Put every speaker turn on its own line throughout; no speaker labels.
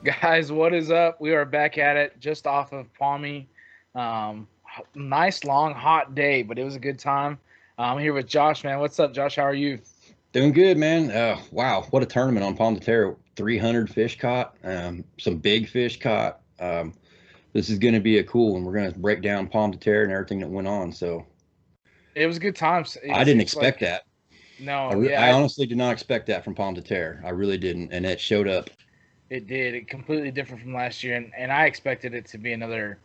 Guys, what is up? We are back at it just off of Palmy. Nice, long, hot day, but it was a good time. I'm here with Josh, man. What's up, Josh? How are you?
Doing good, man. Wow, what a tournament on Pomme de Terre. 300 fish caught, some big fish caught. This is going to be a cool one. We're going to break down Pomme de Terre and everything that went on. So
It was a good time.
I
It
didn't
seems
expect
like
that.
no, yeah,
I honestly did not expect that from Pomme de Terre. I really didn't, and it showed up.
it did. It completely different from last year, and I expected it to be another,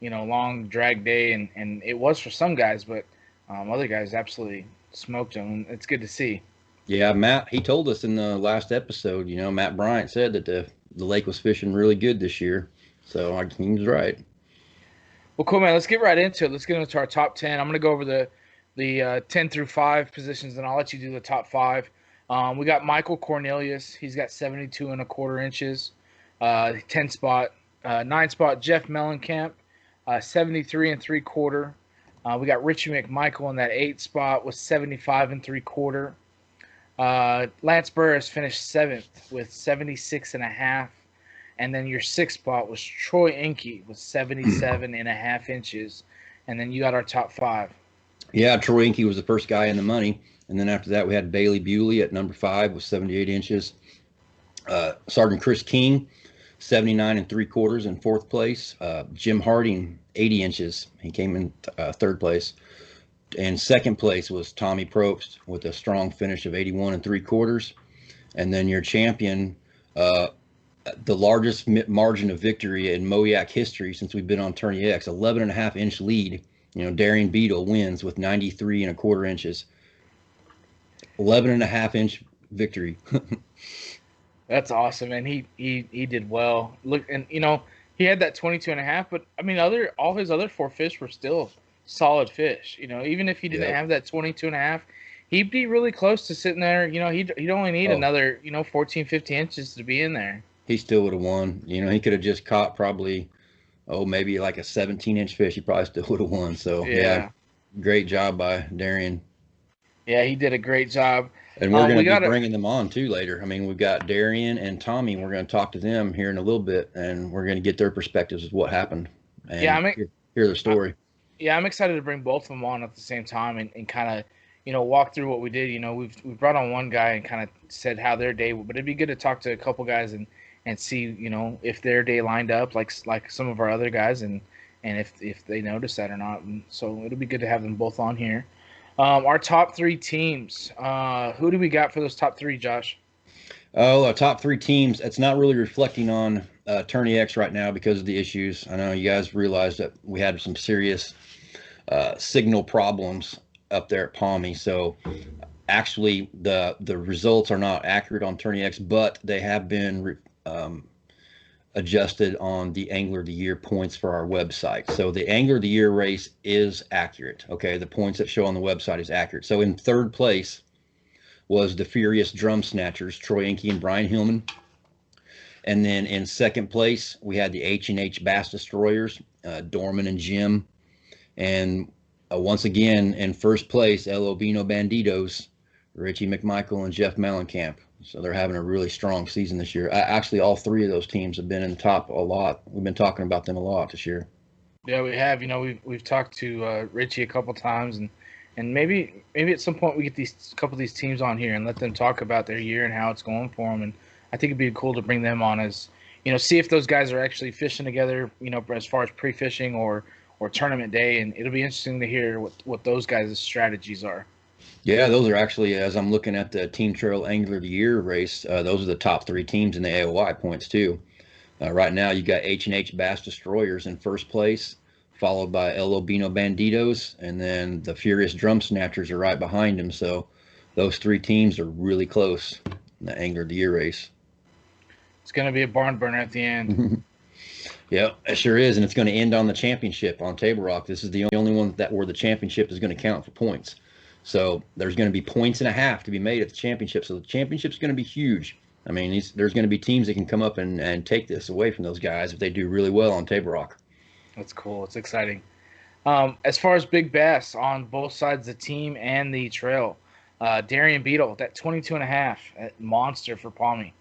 long drag day, and it was for some guys, but other guys absolutely smoked them. And it's good to see.
Yeah, Matt, he told us in the last episode. Matt Bryant said that the lake was fishing really good this year. So he was right.
Well, cool, man. Let's get right into it. Let's get into our top 10. I'm going to go over the 10 through 5 positions, and I'll let you do the top 5. We got Michael Cornelius. He's got 72 and a quarter inches, 10 spot. 9 spot, Jeff Mellencamp, 73 and 3/4. We got Richie McMichael in that 8 spot with 75 and 3/4. Lance Burris finished 7th with 76 and a half. And then your 6th spot was Troy Inky with 77 and a half inches. And then you got our top 5.
Yeah, Troy Inky was the first guy in the money. And then after that, we had Bailey Bewley at number 5 with 78 inches. Sergeant Chris King, 79 and 3/4 in 4th place. Jim Harding, 80 inches. He came in 3rd place. And 2nd place was Tommy Probst with a strong finish of 81 and 3/4. And then your champion, the largest margin of victory in MoYak history since we've been on Tourney X, 11 and a half inch lead. Darian Beedle wins with 93 and a quarter inches. 11 and a half inch victory.
That's awesome, and he did well. Look, and he had that 22 and a half, but I mean, all his other 4 fish were still solid fish. Even if he didn't
Yep.
have that 22 and a half, he'd be really close to sitting there. He'd only need
Oh,
another 14, 15 inches to be in there.
he still would have won. He could have just caught probably, maybe like a 17-inch fish. He probably still would have won. So, yeah,
Yeah,
great job by Darian.
yeah, he did a great job.
And we're going
We
to be
got
bringing them on too later. I mean, we've got Darian and Tommy. We're going to talk to them here in a little bit, and we're going to get their perspectives of what happened
yeah,
and hear their story.
I'm excited to bring both of them on at the same time and kind of walk through what we did. We've brought on one guy and kind of said how their day, but it'd be good to talk to a couple guys and see if their day lined up like some of our other guys and if they noticed that or not. And so it'll be good to have them both on here. Our top 3 teams. Who do we got for those top 3, Josh?
Oh, our top 3 teams. It's not really reflecting on Tourney X right now because of the issues. I know you guys realized that we had some serious signal problems up there at Palmy. So actually, the results are not accurate on Tourney X, but they have been adjusted on the Angler of the Year points for our website. So the Angler of the Year race is accurate. Okay, the points that show on the website is accurate. So in 3rd place was the Furious Drum Snatchers, Troy Inky and Brian Hillman. And then in 2nd place, we had the H&H Bass Destroyers, Dorman and Jim. And once again, in 1st place, El Obino Banditos, Richie McMichael and Jeff Mellencamp. So they're having a really strong season this year. Actually, all 3 of those teams have been in the top a lot. We've been talking about them a lot this year.
Yeah, we have. We've talked to Richie a couple times, and maybe at some point we get these couple of these teams on here and let them talk about their year and how it's going for them. And I think it'd be cool to bring them on as see if those guys are actually fishing together. As far as pre-fishing or tournament day, and it'll be interesting to hear what those guys' strategies are.
Yeah, those are actually, as I'm looking at the Team Trail Angler of the Year race, those are the top 3 teams in the AOI points too. Right now, you got H&H Bass Destroyers in 1st place, followed by El Obino Banditos, and then the Furious Drum Snatchers are right behind them. So those 3 teams are really close in the Angler of the Year race.
It's going to be a barn burner at the end.
Yeah, it sure is, and it's going to end on the championship on Table Rock. This is the only one where the championship is going to count for points. So there's going to be points and a half to be made at the championship. So the championship's going to be huge. I mean, there's going to be teams that can come up and take this away from those guys if they do really well on Table Rock.
That's cool. It's exciting. As far as big bass on both sides of the team and the trail, Darian Beedle, that 22 and a half, monster for Palmy.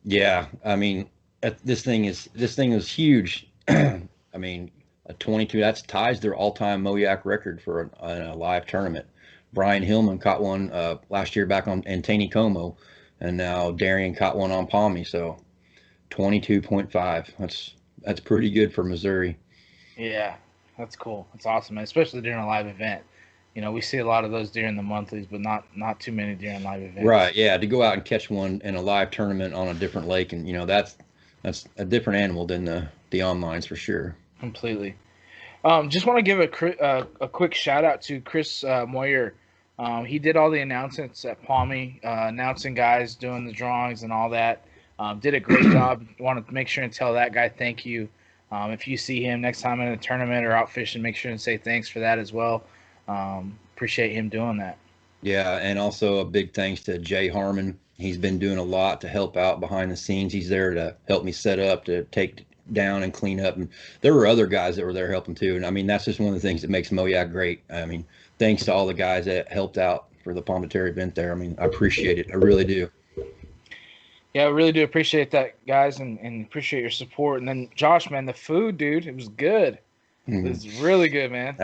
Yeah, I mean, This thing is huge. I mean, a 22 that's ties their all-time MoYak record for a live tournament. Brian Hillman caught one last year back on Antani Como, and now Darian caught one on Pommy. So 22.5. That's pretty good for Missouri.
Yeah, that's cool. That's awesome, man. Especially during a live event. You know, we see a lot of those during the monthlies, but not too many during live events.
Right. Yeah. To go out and catch one in a live tournament on a different lake, and that's a different animal than the onlines for sure.
Completely. Just want to give a quick shout out to Chris Moyer. He did all the announcements at Palmy, announcing guys, doing the drawings and all that. Did a great job. Want to make sure and tell that guy thank you. If you see him next time in a tournament or out fishing, make sure and say thanks for that as well. Appreciate him doing that.
Yeah, and also a big thanks to Jay Harmon. He's been doing a lot to help out behind the scenes. He's there to help me set up, to take down and clean up. And there were other guys that were there helping too. And I mean, that's just one of the things that makes MoYak great. I mean, thanks to all the guys that helped out for the Pomme de Terre event there. I mean, I appreciate it. I really do.
Yeah, I really do appreciate that, guys, and appreciate your support. And then Josh, man, the food, dude, it was good. It was really good, man.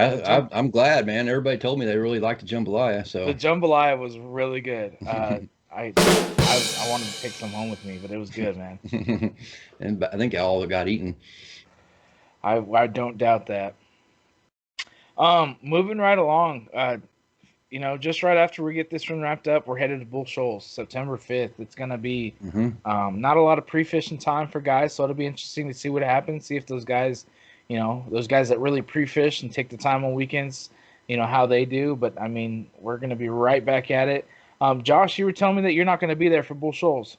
I'm glad, man. Everybody told me they really liked the jambalaya.
The
So,
jambalaya was really good. I wanted to take some home with me, but it was good, man.
and I think all got eaten.
I don't doubt that. Moving right along. Just right after we get this one wrapped up, we're headed to Bull Shoals, September 5th. It's gonna be not a lot of pre-fishing time for guys, so it'll be interesting to see what happens. See if those guys, those guys that really pre-fish and take the time on weekends, how they do. But I mean, we're gonna be right back at it. Josh, you were telling me that you're not gonna be there for Bull Shoals.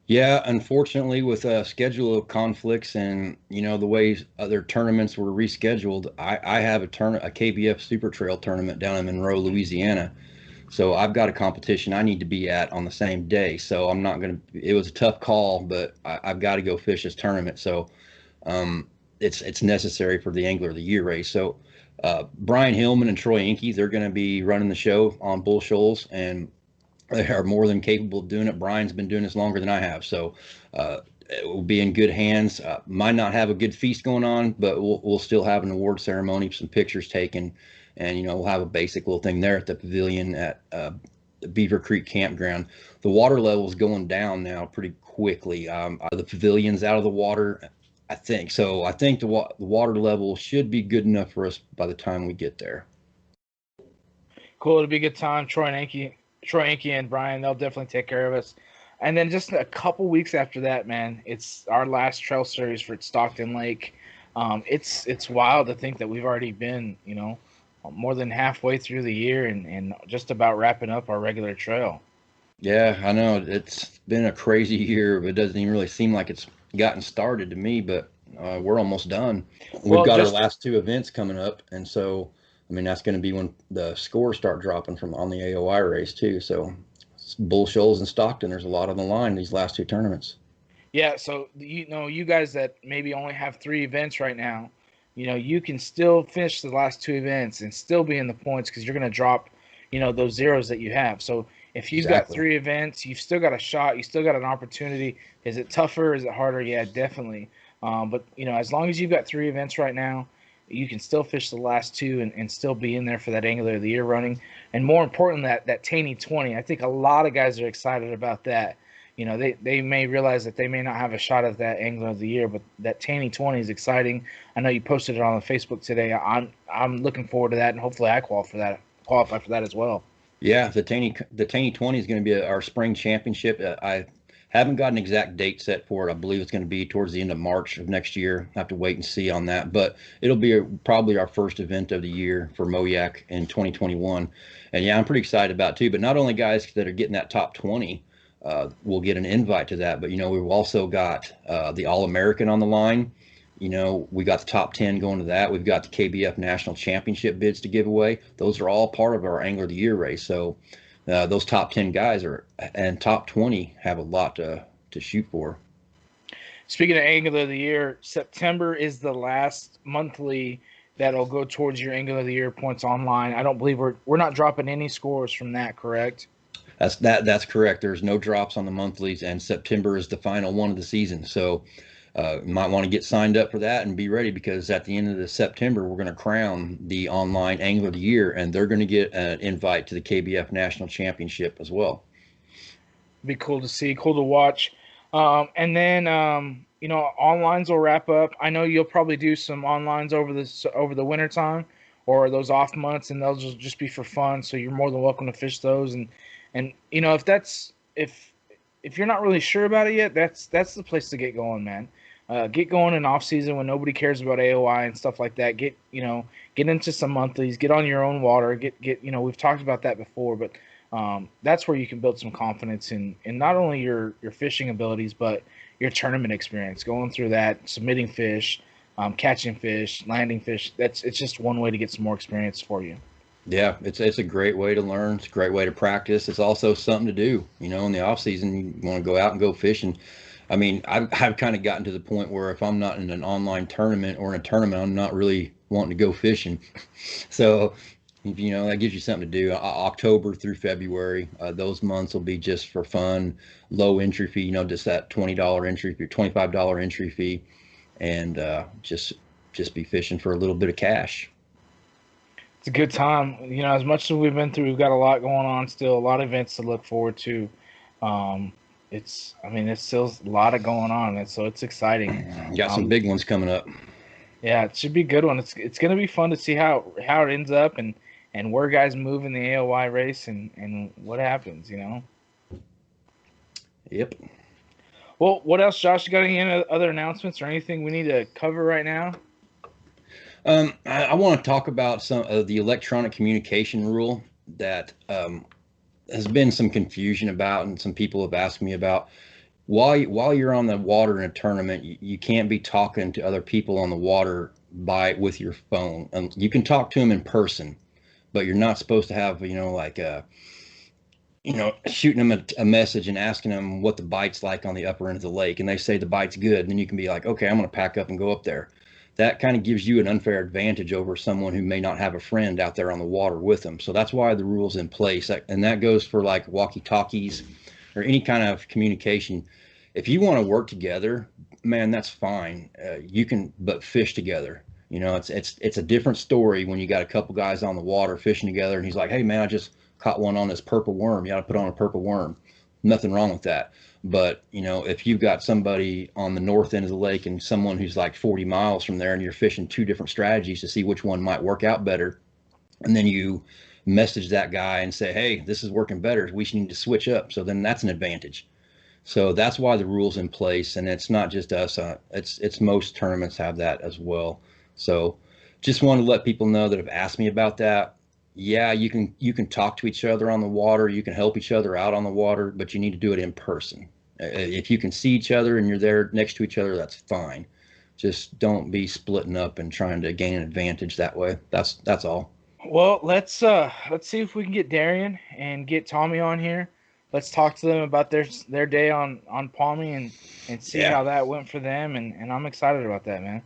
Yeah, unfortunately, with schedule conflicts and the way other tournaments were rescheduled, I have a KBF Super Trail tournament down in Monroe, Louisiana. So I've got a competition I need to be at on the same day. So I'm not gonna. It was a tough call, but I've got to go fish this tournament. So it's necessary for the Angler of the Year race. So Brian Hillman and Troy Inke, they're going to be running the show on Bull Shoals, and they are more than capable of doing it. Brian's been doing this longer than I have, so it will be in good hands. Might not have a good feast going on, but we'll still have an award ceremony, some pictures taken, and we'll have a basic little thing there at the pavilion at the Beaver Creek Campground. The water level is going down now pretty quickly. The pavilion's out of the water, I think. So I think the water level should be good enough for us by the time we get there.
Cool, it'll be a good time. Troy Inke and Brian, they'll definitely take care of us. And then just a couple weeks after that, man, it's our last trail series for Stockton Lake. It's wild to think that we've already been, more than halfway through the year and just about wrapping up our regular trail.
Yeah, I know it's been a crazy year, but it doesn't even really seem like it's gotten started to me. But we're almost done. We've got our last two events coming up, and so I mean that's going to be when the scores start dropping from on the AOI race too. So Bull Shoals and Stockton, there's a lot on the line these last two tournaments.
Yeah, so you guys that maybe only have 3 events right now, you can still finish the last 2 events and still be in the points because you're going to drop, those zeros that you have. So if you've got 3 events, you've still got a shot. You still got an opportunity. Is it tougher? Is it harder? Yeah, definitely. But as long as you've got 3 events right now, you can still fish the last 2 and still be in there for that Angler of the Year running. And more important, that Taney 20. I think a lot of guys are excited about that. They may realize that they may not have a shot at that Angler of the Year, but that Taney 20 is exciting. I know you posted it on Facebook today. I'm looking forward to that, and hopefully I qualify for that as well.
Yeah, the Taney 20 is going to be our spring championship. I haven't got an exact date set for it. I believe it's going to be towards the end of March of next year. I have to wait and see on that, but it'll be probably our first event of the year for MoYak in 2021. And yeah, I'm pretty excited about it too. But not only guys that are getting that top 20 will get an invite to that, but we've also got the All-American on the line. We got the top 10 going to that. We've got the KBF National Championship bids to give away. Those are all part of our Angler of the Year race. So those top 10 guys and top 20 have a lot to shoot for.
Speaking of Angler of the Year, September is the last monthly that'll go towards your Angler of the Year points online. I don't believe we're not dropping any scores from that, correct?
That's correct. There's no drops on the monthlies, and September is the final one of the season. So you might want to get signed up for that and be ready, because at the end of the September, we're going to crown the online angler of the year, and they're going to get an invite to the KBF National Championship as well.
Be cool to see, cool to watch. And then onlines will wrap up. I know you'll probably do some onlines over the winter time or those off months, and they'll just be for fun. So you're more than welcome to fish those. And if you're not really sure about it yet, that's the place to get going, man. Get going in off season when nobody cares about AOI and stuff like that. Get into some monthlies. Get on your own water. We've talked about that before, but that's where you can build some confidence in not only your fishing abilities, but your tournament experience. Going through that, submitting fish, catching fish, landing fish. It's just one way to get some more experience for you.
Yeah, it's a great way to learn. It's a great way to practice. It's also something to do. In the off season, you want to go out and go fishing. I mean, I've kind of gotten to the point where if I'm not in an online tournament or in a tournament, I'm not really wanting to go fishing. So, that gives you something to do. October through February, those months will be just for fun, low entry fee, just that $20 entry fee, $25 entry fee, and just be fishing for a little bit of cash.
It's a good time. As much as we've been through, we've got a lot going on still, a lot of events to look forward to. It's still a lot of going on, and so it's exciting.
Got some big ones coming up.
Yeah, it should be a good one. It's going to be fun to see how it ends up and where guys move in the AOI race and what happens,
Yep.
Well, what else, Josh? You got any other announcements or anything we need to cover right now?
I want to talk about some of the electronic communication rule that has been some confusion about, and some people have asked me about. While you're on the water in a tournament, you can't be talking to other people on the water with your phone. You can talk to them in person, but you're not supposed to have shooting them a message and asking them what the bite's like on the upper end of the lake, and they say the bite's good, and then you can be like, okay, I'm going to pack up and go up there. That kind of gives you an unfair advantage over someone who may not have a friend out there on the water with them. So that's why the rule's in place. And that goes for like walkie-talkies or any kind of communication. If you want to work together, man, that's fine. You can, but fish together. It's a different story when you got a couple guys on the water fishing together, and he's like, hey man, I just caught one on this purple worm. You got to put on a purple worm. Nothing wrong with that. But, if you've got somebody on the north end of the lake and someone who's like 40 miles from there, and you're fishing two different strategies to see which one might work out better, and then you message that guy and say, hey, this is working better, we need to switch up. So then that's an advantage. So that's why the rule's in place, and it's not just us. It's most tournaments have that as well. So just want to let people know that have asked me about that. Yeah, you can talk to each other on the water, you can help each other out on the water, but you need to do it in person. If you can see each other and you're there next to each other, that's fine. Just don't be splitting up and trying to gain an advantage that way. That's all.
Well, let's see if we can get Darian and get Tommy on here. Let's talk to them about their day on Palmy and see how that went for them, and I'm excited about that, man.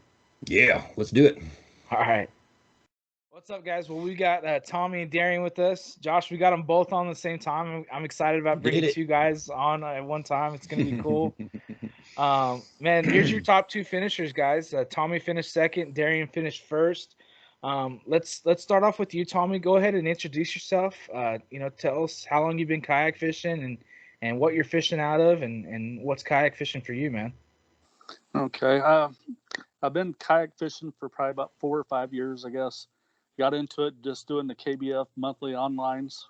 Yeah, let's do it.
All right. What's up, guys? Well, we got Tommy and Darian with us. Josh, we got them both on the same time. I'm excited about bringing two guys on at one time. It's going to be cool. Man, here's your top two finishers, guys. Tommy finished second. Darian finished first. Let's start off with you, Tommy. Go ahead and introduce yourself. Tell us how long you've been kayak fishing and what you're fishing out of and what's kayak fishing for you, man.
Okay. I've been kayak fishing for probably about 4 or 5 years, I guess. Got into it just doing the KBF monthly onlines.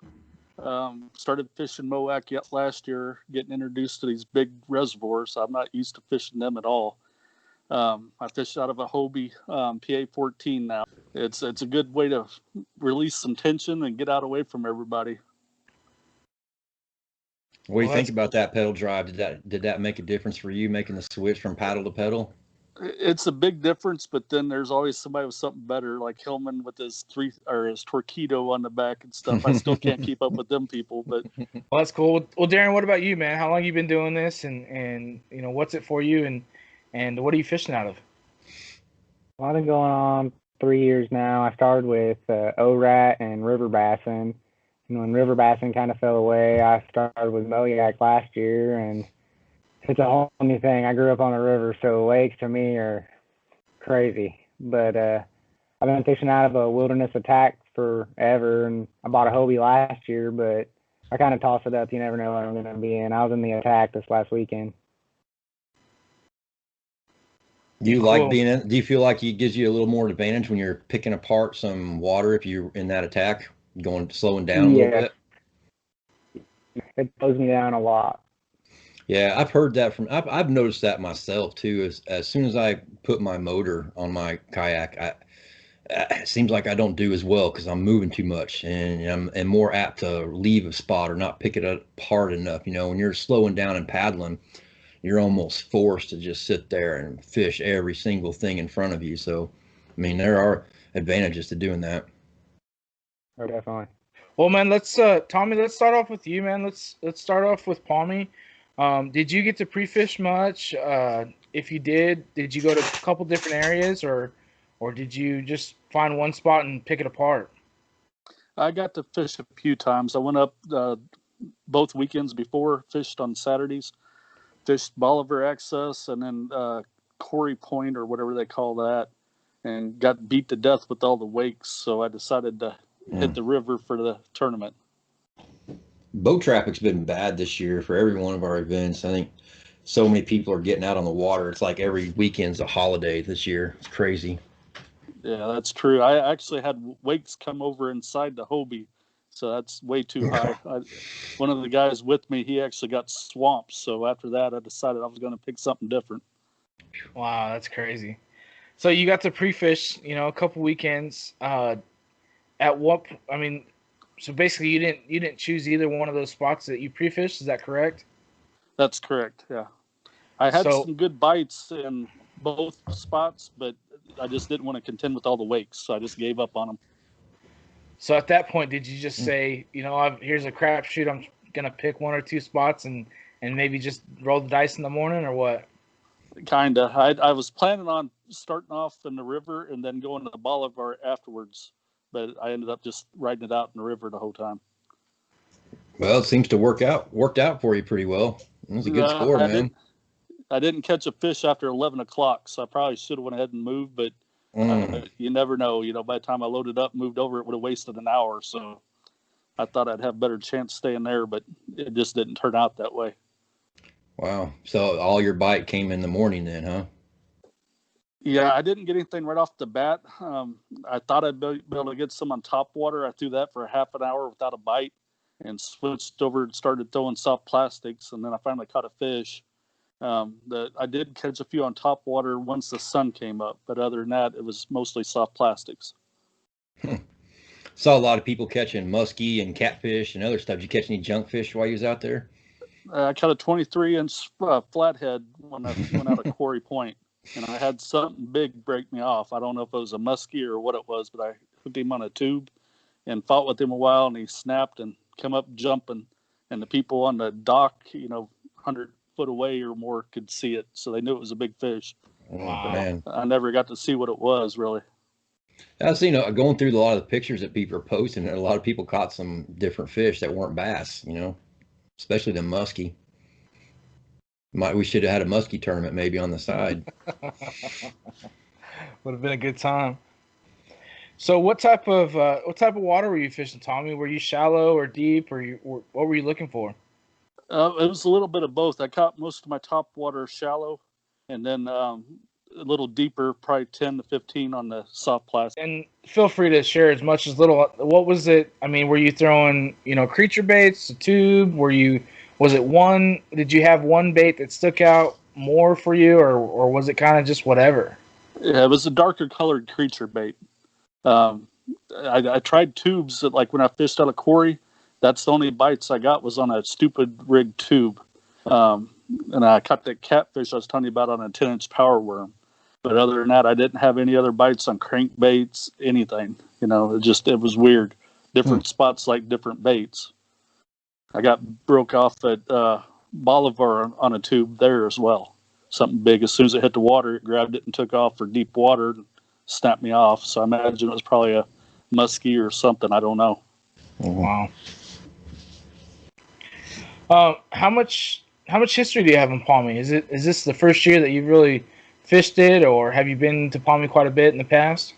Started fishing MoYak last year, getting introduced to these big reservoirs. I'm not used to fishing them at all. I fish out of a Hobie PA-14 now. It's a good way to release some tension and get out away from everybody.
What do you think about that pedal drive? Did that make a difference for you, making the switch from paddle to pedal?
It's a big difference, but then there's always somebody with something better, like Hillman with his Torpedo on the back and stuff. I still can't keep up with them people, but
well, that's cool. Well, Darren, what about you, man? How long you been doing this, and what's it for you, and what are you fishing out of?
Well, I've been going on 3 years now. I started with O-Rat and river bassing, And when river bassing kind of fell away, I started with MoYak last year, and it's a whole new thing. I grew up on the river, so lakes to me are crazy. But I've been fishing out of a wilderness attack forever, and I bought a Hobie last year, but I kind of toss it up. You never know what I'm going to be in. I was in the attack this last weekend.
Do you like being in? Do you feel like it gives you a little more advantage when you're picking apart some water if you're in that attack, slowing down a little bit?
It slows me down a lot.
Yeah, I've heard that I've noticed that myself too. As soon as I put my motor on my kayak, it seems like I don't do as well because I'm moving too much and I'm more apt to leave a spot or not pick it apart enough. You know, when you're slowing down and paddling, you're almost forced to just sit there and fish every single thing in front of you. So, I mean, there are advantages to doing that.
Oh, definitely.
Well, man, let's Tommy, let's start off with you, man. Let's start off with Palmy. Did you get to pre-fish much? If you did you go to a couple different areas, or did you just find one spot and pick it apart?
I got to fish a few times. I went up both weekends before, fished on Saturdays, fished Bolivar Access, and then Corey Point or whatever they call that, and got beat to death with all the wakes. So I decided to hit the river for the tournament.
Boat traffic's been bad this year for every one of our events. I think so many people are getting out on the water. It's like every weekend's a holiday this year. It's crazy.
Yeah, that's true. I actually had wakes come over inside the Hobie, so that's way too high. One of the guys with me, he actually got swamped. So after that, I decided I was going to pick something different.
Wow, that's crazy. So you got to pre-fish, a couple weekends. At what? I mean, so basically, you didn't choose either one of those spots that you pre-fished. Is that correct?
That's correct. Yeah, I had some good bites in both spots, but I just didn't want to contend with all the wakes, so I just gave up on them.
So at that point, did you just say, here's a crapshoot, I'm gonna pick one or two spots and maybe just roll the dice in the morning, or what?
Kinda. I was planning on starting off in the river and then going to the Bolivar afterwards, but I ended up just riding it out in the river the whole time.
Well, it seems to worked out for you pretty well. It was a good score, man.
I didn't catch a fish after 11 o'clock, so I probably should have went ahead and moved, but you never know. By the time I loaded up, moved over, it would have wasted an hour. So I thought I'd have a better chance staying there, but it just didn't turn out that way.
Wow. So all your bite came in the morning then, huh?
Yeah, I didn't get anything right off the bat. I thought I'd be able to get some on top water. I threw that for half an hour without a bite and switched over and started throwing soft plastics, and then I finally caught a fish. I did catch a few on top water once the sun came up, but other than that, it was mostly soft plastics.
Saw a lot of people catching muskie and catfish and other stuff. Did you catch any junk fish while you was out there?
I caught a 23-inch flathead when I went out of Quarry Point, and I had something big break me off. I don't know if it was a muskie or what it was, but I hooked him on a tube and fought with him a while, and he snapped and came up jumping, and the people on the dock, 100 foot away or more could see it, so they knew it was a big fish.
Wow. Man,
I never got to see what it was really.
I've seen going through a lot of the pictures that people are posting, and a lot of people caught some different fish that weren't bass, especially the muskie. We should have had a muskie tournament maybe on the side.
Would have been a good time. So what type of water were you fishing, Tommy? Were you shallow or deep, or what were you looking for?
It was a little bit of both. I caught most of my top water shallow, and then a little deeper, probably 10 to 15 on the soft plastic.
And feel free to share as much as little. What was it? I mean, were you throwing, creature baits, a tube? Was it one? Did you have one bait that stuck out more for you, or was it kind of just whatever?
Yeah, it was a darker colored creature bait. I tried tubes like when I fished out of Quarry. That's the only bites I got was on a stupid rigged tube. And I caught that catfish I was telling you about on a 10-inch power worm. But other than that, I didn't have any other bites on crankbaits, anything. It was weird. Different spots like different baits. I got broke off at Bolivar on a tube there as well. Something big. As soon as it hit the water, it grabbed it and took off for deep water and snapped me off. So I imagine it was probably a muskie or something. I don't know.
Wow. How much history do you have in Palmy? Is this the first year that you've really fished it, or have you been to Palmy quite a bit in the past?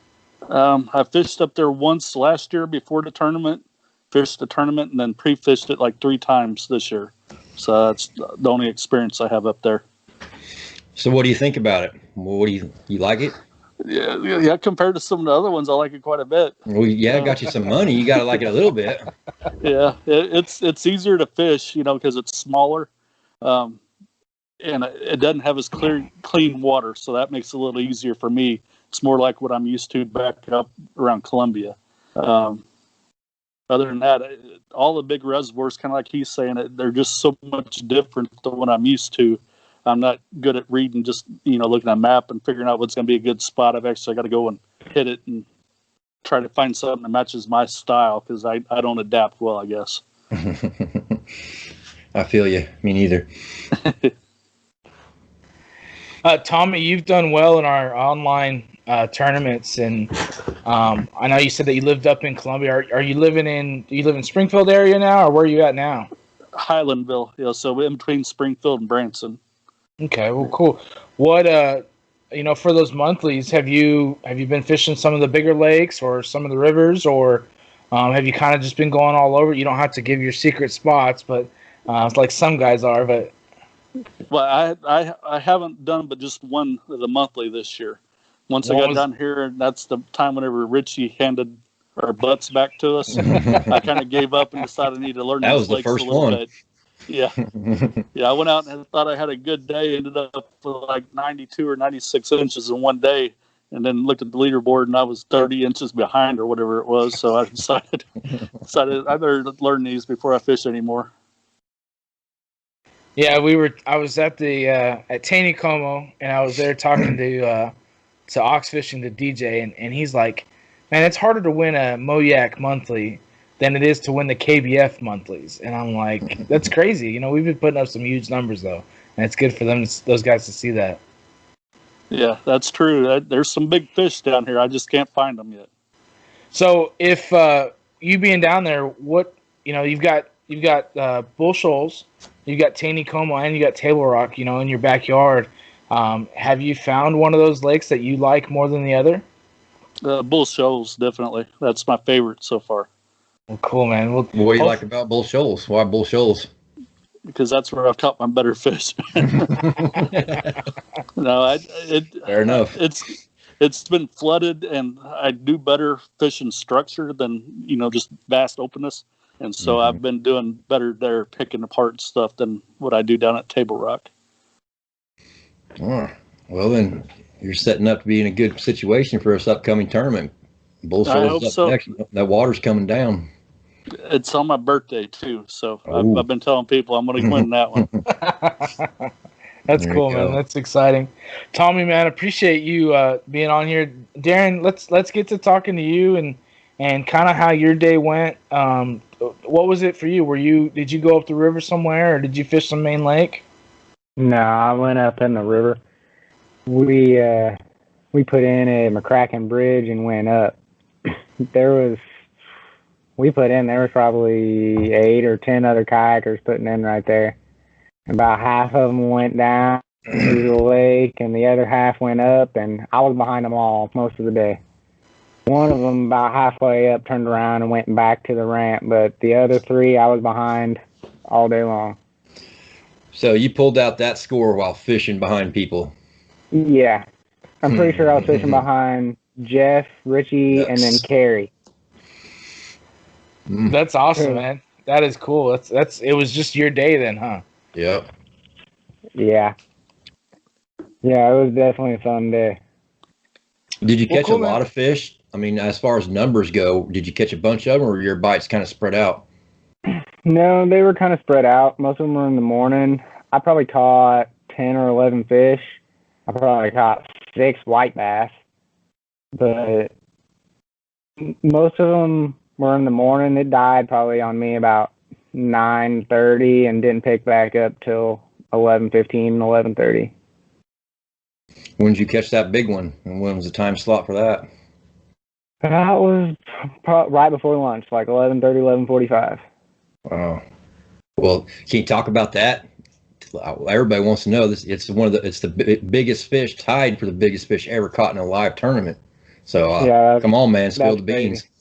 I fished up there once last year before the tournament, fished the tournament, and then pre-fished it like 3 times this year. So that's the only experience I have up there.
So what do you think about it? What do you like it?
Yeah. Compared to some of the other ones, I like it quite a bit.
Well, yeah, got you some money. You got to like it a little bit.
Yeah, it's easier to fish, because it's smaller, and it doesn't have as clean water, so that makes it a little easier for me. It's more like what I'm used to back up around Columbia. Other than that, all the big reservoirs, kind of like he's saying, they're just so much different than what I'm used to. I'm not good at reading, just looking at a map and figuring out what's going to be a good spot. I've actually got to go and hit it and try to find something that matches my style, because I don't adapt well, I guess.
I feel you. Me neither.
Tommy, you've done well in our online tournaments, and I know you said that you lived up in Columbia. Do you live in Springfield area now, or where are you at now?
Highlandville, so in between Springfield and Branson.
Okay, well, cool. What for those monthlies, have you been fishing some of the bigger lakes or some of the rivers, or have you kind of just been going all over? You don't have to give your secret spots, but it's like some guys are. But
well, I haven't done but just one of the monthly this year. Once I got down here, that's the time whenever Richie handed our butts back to us. I kind of gave up and decided I needed to learn those lakes a little bit. Yeah. I went out and thought I had a good day. Ended up with like 92 or 96 inches in one day, and then looked at the leaderboard and I was 30 inches behind or whatever it was. So I decided I better learn these before I fish anymore.
Yeah, I was at the at Taney Como, and I was there talking to Ox Fishing, the DJ, and he's like, man, it's harder to win a MoYak monthly than it is to win the KBF monthlies. And I'm like, that's crazy. We've been putting up some huge numbers, though. And it's good for those guys to see that.
Yeah, that's true. There's some big fish down here. I just can't find them yet.
So if you being down there, what, you've got Bull Shoals, you've got Taney Como, and you got Table Rock, in your backyard. Have you found one of those lakes that you like more than the other?
Bull Shoals, definitely. That's my favorite so far.
Well, cool, man. Well,
what do you like about Bull Shoals? Why Bull Shoals?
Because that's where I've caught my better fish. No,
fair enough.
It's been flooded, and I do better fishing structure than just vast openness, and so I've been doing better there, picking apart stuff, than what I do down at Table Rock.
Oh, well then you're setting up to be in a good situation for this upcoming tournament. Bull Shoals up so. Next. That water's coming down.
It's on my birthday too, so I've been telling people I'm going to win that one.
That's cool, man. That's exciting. Tommy, man, appreciate you being on here. Darren, let's get to talking to you and kind of how your day went. What was it for you? Did you go up the river somewhere, or did you fish some main lake?
No, I went up in the river. We put in a McCracken Bridge and went up. There was probably 8 or 10 other kayakers putting in right there. About half of them went down to the lake, and the other half went up, and I was behind them all most of the day. One of them, about halfway up, turned around and went back to the ramp, but the other 3, I was behind all day long.
So you pulled out that score while fishing behind people?
Yeah. I'm pretty sure I was fishing behind Jeff, Richie, and then Carrie.
That's awesome, man. That is cool. It was just your day then, huh?
Yep.
Yeah. Yeah, it was definitely a fun day.
Did you catch a lot of fish? I mean, as far as numbers go, did you catch a bunch of them, or were your bites kind of spread out?
No, they were kind of spread out. Most of them were in the morning. I probably caught 10 or 11 fish. I probably caught 6 white bass. But most of them were in the morning. It died probably on me about 9:30 and didn't pick back up till 11:15, 11:30.
When did you catch that big one? And when was the time slot for that?
That was right before lunch, like 11:30, 11:45.
Wow. Well, can you talk about that? Everybody wants to know this. It's the biggest fish, tied for the biggest fish ever caught in a live tournament. So
Yeah,
come on, man, spill
that's
the beans.
crazy.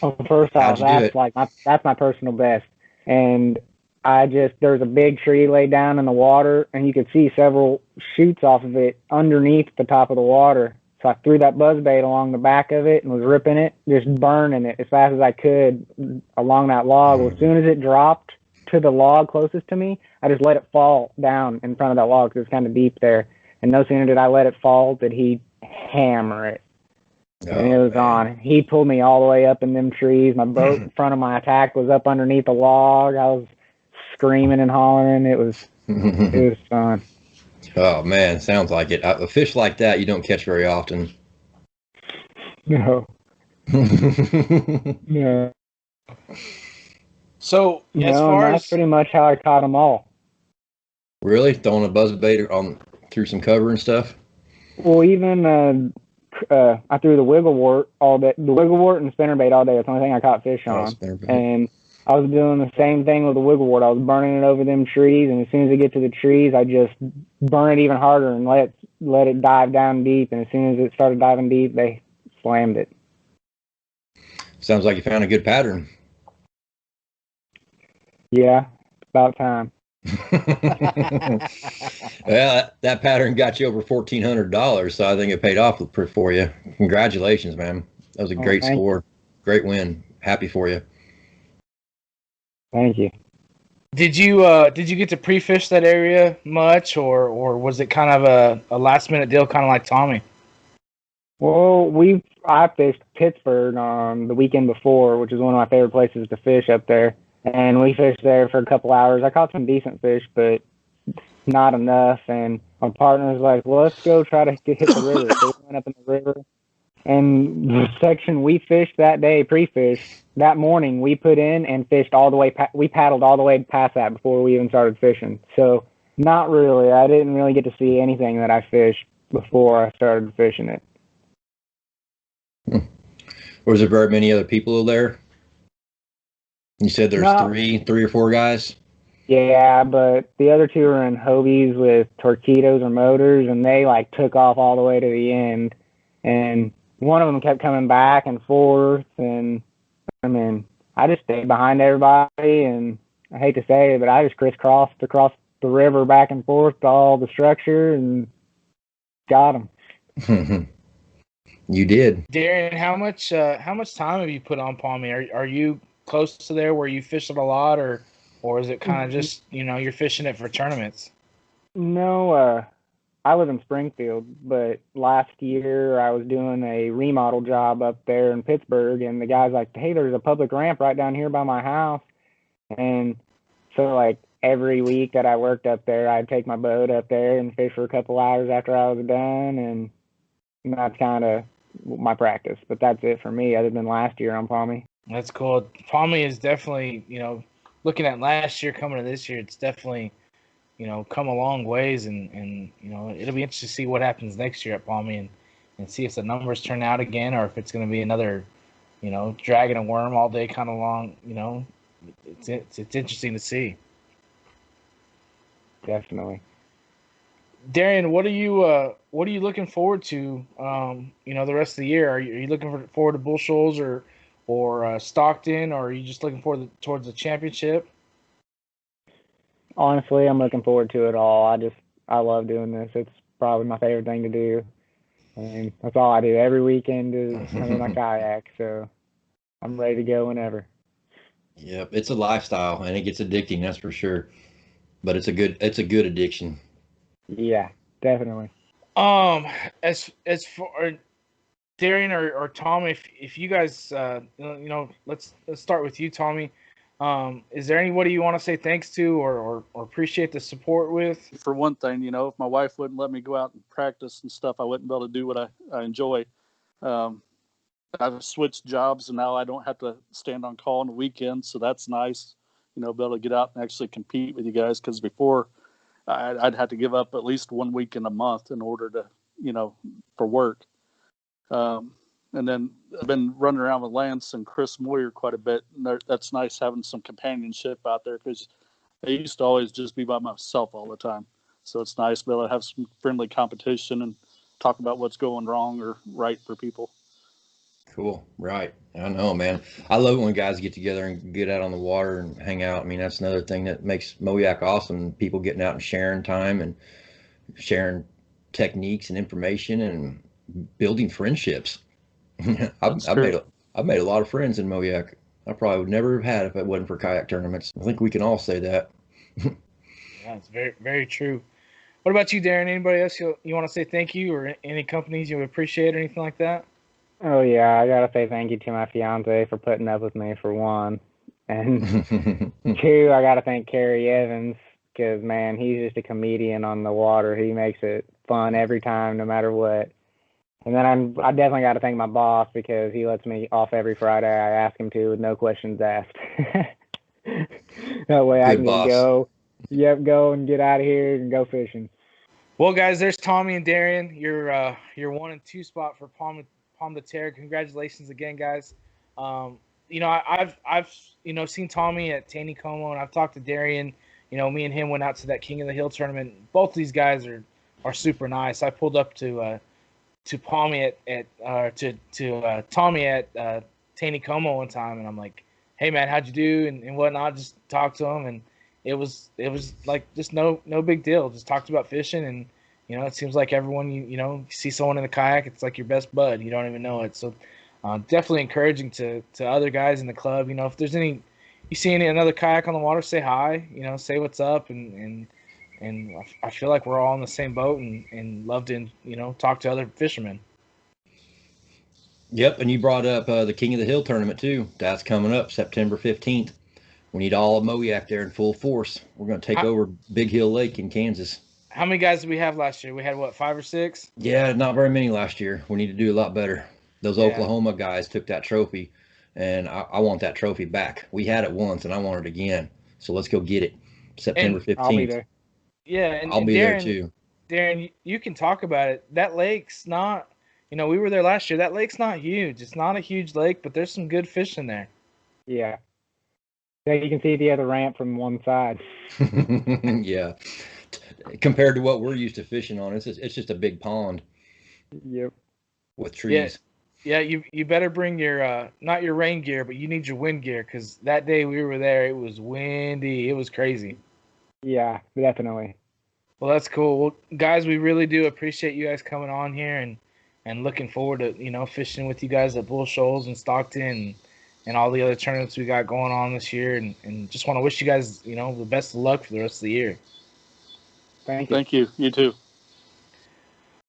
Well, first
How'd
off,
you do it?
that's my personal best. And there's a big tree laid down in the water, and you could see several shoots off of it underneath the top of the water. So I threw that buzzbait along the back of it and was ripping it, just burning it as fast as I could along that log. Well, as soon as it dropped to the log closest to me, I just let it fall down in front of that log because it's kind of deep there. And no sooner did I let it fall did he hammer it. And it was on. He pulled me all the way up in them trees. My boat in front of my attack was up underneath the log. I was screaming and hollering. It was fun.
Oh man, sounds like it. A fish like that you don't catch very often.
No. No.
So as
No,
far
and that's
as
pretty much how I caught them all.
Really? Throwing a buzzbait on through some cover and stuff?
Well, even I threw the wigglewort all day, the wigglewort and spinnerbait all day. That's the only thing I caught fish on.
Spinnerbait.
And I was doing the same thing with the wigglewort. I was burning it over them trees, and as soon as it get to the trees, I just burn it even harder and let it dive down deep. And as soon as it started diving deep, they slammed it.
Sounds like you found a good pattern.
Yeah, about time.
Well, that pattern got you over $1,400, so I think it paid off for you. Congratulations, man. That was a great score. Great win. Happy for you.
Thank you.
did you get to pre-fish that area much, or was it kind of a last minute deal, kind of like Tommy?
Well, I fished Pittsburgh on the weekend before, which is one of my favorite places to fish up there. And we fished there for a couple hours. I caught some decent fish, but not enough. And my partner was like, well, let's go try to hit the river. So we went up in the river. And the section we fished that day, pre-fish, that morning we put in and fished all the way. We paddled all the way past that before we even started fishing. So not really. I didn't really get to see anything that I fished before I started fishing it.
Was there very many other people there? You said there's
No.
three or four guys?
Yeah, but the other two are in Hobies with torpedoes or motors, and they like took off all the way to the end. And one of them kept coming back and forth, and I mean, I just stayed behind everybody, and I hate to say it, but I just crisscrossed across the river back and forth to all the structure and got them.
You did.
Darian, how much time have you put on Palmy? Are you close to there where you fish it a lot, or is it kind of just you're fishing it for tournaments?
No, I live in Springfield, but last year I was doing a remodel job up there in Pittsburgh, and the guy's like, hey, there's a public ramp right down here by my house. And so, like, every week that I worked up there, I'd take my boat up there and fish for a couple hours after I was done, and that's kind of my practice. But that's it for me, other than last year on Palmy.
That's cool. Palmy is definitely, looking at last year coming to this year, it's definitely, come a long ways, and it'll be interesting to see what happens next year at Palmy and see if the numbers turn out again, or if it's going to be another, dragging a worm all day kind of long. It's interesting to see.
Definitely.
Darian, what are you looking forward to? The rest of the year. Are you looking forward to Bull Shoals or Stockton, or are you just looking towards the championship?
Honestly, I'm looking forward to it all. I love doing this. It's probably my favorite thing to do. I mean, that's all I do every weekend is I'm in my kayak, so I'm ready to go whenever.
Yep, it's a lifestyle and it gets addicting, that's for sure. But it's a good addiction.
Yeah, definitely.
As for Darian or Tommy, if you guys, let's start with you, Tommy. Is there anybody you want to say thanks to or appreciate the support with?
For one thing, if my wife wouldn't let me go out and practice and stuff, I wouldn't be able to do what I enjoy. I've switched jobs, and now I don't have to stand on call on the weekends, so that's nice. Be able to get out and actually compete with you guys, because before I'd have to give up at least 1 week in a month in order to, for work. And And then I've been running around with Lance and Chris Moyer quite a bit. And that's nice having some companionship out there, because I used to always just be by myself all the time. So it's nice to be able to have some friendly competition and talk about what's going wrong or right for people.
Cool. Right. I know, man. I love it when guys get together and get out on the water and hang out. I mean, that's another thing that makes MoYak awesome. People getting out and sharing time and sharing techniques and information and building friendships. I've made a lot of friends in MoYak. I probably would never have had if it wasn't for kayak tournaments. I think we can all say that.
Yeah, it's very, very true. What about you, Darren? Anybody else you want to say thank you, or any companies you would appreciate or anything like that?
Oh yeah, I gotta say thank you to my fiance for putting up with me, for one, and two, I gotta thank Kerry Evans, because man, he's just a comedian on the water. He makes it fun every time, no matter what. And then I definitely got to thank my boss, because he lets me off every Friday I ask him to, with no questions asked. That way I can just go and get out of here and go fishing.
Well, guys, there's Tommy and Darian. Your 1 and 2 spot for Pomme de Terre. Congratulations again, guys. I've seen Tommy at Taney Como, and I've talked to Darian. Me and him went out to that King of the Hill tournament. Both these guys are super nice. I pulled up to Tommy at Taney Como one time, and I'm like, hey man, how'd you do and whatnot. Just talked to him, and it was like just no big deal. Just talked about fishing, and it seems like everyone you see someone in the kayak, it's like your best bud. You don't even know it. So definitely encouraging to other guys in the club. If there's you see another kayak on the water, say hi. Say what's up, and I feel like we're all in the same boat, and love to talk to other fishermen.
Yep, and you brought up the King of the Hill tournament too. That's coming up September 15th. We need all of MoYak there in full force. We're going to take over Big Hill Lake in Kansas.
How many guys did we have last year? We had, what, 5 or 6?
Yeah, not very many last year. We need to do a lot better. Those Oklahoma guys took that trophy, and I want that trophy back. We had it once, and I want it again. So let's go get it. September 15th.
I'll be there.
Yeah, and
I'll be there too.
Darren, you can talk about it. That lake's not, we were there last year. That lake's not huge. It's not a huge lake, but there's some good fish in there.
Yeah. Yeah, you can see the other ramp from one side.
Yeah. Compared to what we're used to fishing on, it's just a big pond.
Yep.
With trees.
Yeah, you better bring your not your rain gear, but you need your wind gear, because that day we were there, it was windy. It was crazy.
Yeah, definitely.
Well, that's cool. Well, guys, we really do appreciate you guys coming on here, and looking forward to fishing with you guys at Bull Shoals and Stockton and all the other tournaments we got going on this year, and just want to wish you guys the best of luck for the rest of the year.
Thank you.
Thank you. You too.